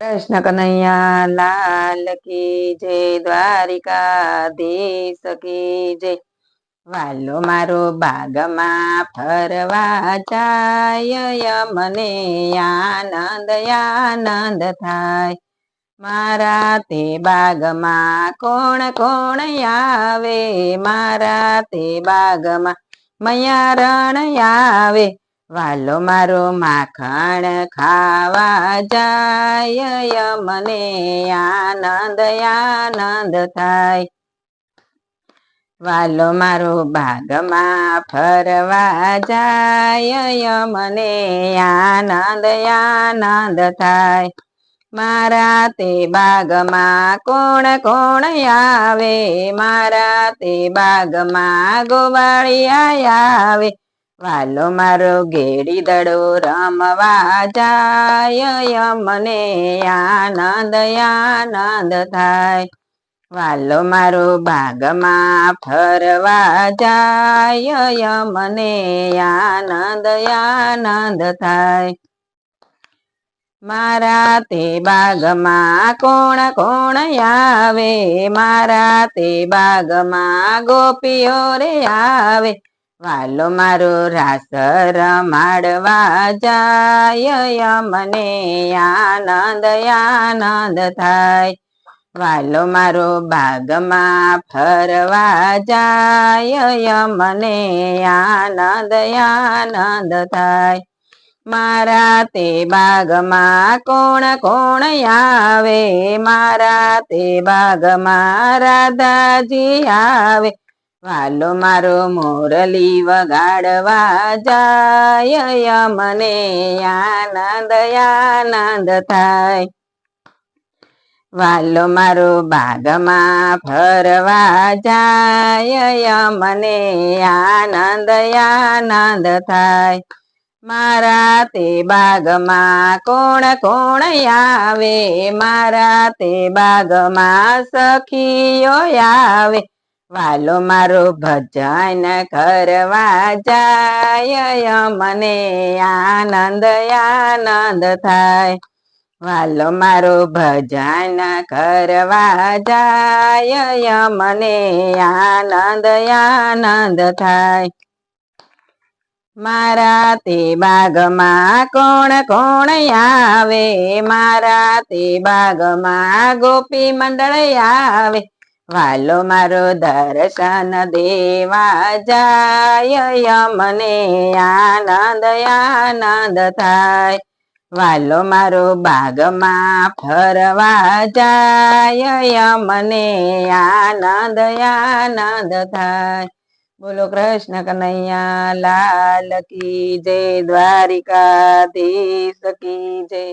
कृष्ण कन्हैया लाल की जय, द्वारिकाधीश की जय। वालो मारो बागમાં ફરવા જાય, મને આનંદ આનંદ થાય। મારા તે બાગમાં કોણ કોણ આવે, મારા તે બાગમાં મૈયા રણ આવે। વાલો મારો માખણ ખાવા જાય, મને આનંદ આનંદ થાય। વાલો મારો બાગમાં ફરવા જાય, મને આનંદ આનંદ થાય। મારા તે બાગમાં કોણ કોણ આવે, મારા તે બાગમાં ગોવાળિયા આવે। વાલો મારો ગેડી દડો રમવા જાય, મને આનંદ આનંદ થાય। વાલો મારો બાગમાં ફરવા જાય, મને આનંદ આનંદ થાય। મારા તે બાગમાં કોણ કોણ આવે, મારા તે બાગમાં ગોપીઓ રે આવે। વાલો મારો રાસ રમાડવા જાય, મને આનંદ આનંદ થાય। વાલો મારો બાગમાં ફરવા જાય, મને આનંદ આનંદ થાય। મારા તે બાગમાં કોણ કોણ આવે, મારા તે બાગમાં રાધાજી આવે। વાલો મારો મોરલી વગાડવા જાય, મને આનંદ આનંદ થાય। વાલો મારો બાગમાં ફરવા જાય, મને આનંદ આનંદ થાય। મારા તે બાગમાં કોણ કોણ આવે, મારા તે બાગમાં સખીઓ આવે। વાલો મારો ભજન કરવા જાય, મને આનંદ આનંદ થાય। વાલો મારો ભજન કરવા જાય, મને આનંદ આનંદ થાય। મારા તે બાગમાં કોણ કોણ આવે, મારા તે બાગમાં ગોપી મંડળ આવે। વાલો મારો દર્શન દેવા જાય, મને આનંદ આનંદ થાય। વાલો મારો બાગમાં ફરવા જાય, મને આનંદ આનંદ થાય। બોલો કૃષ્ણ કનૈયા લાલ કી જય, દ્વારિકાધીશ કી જય।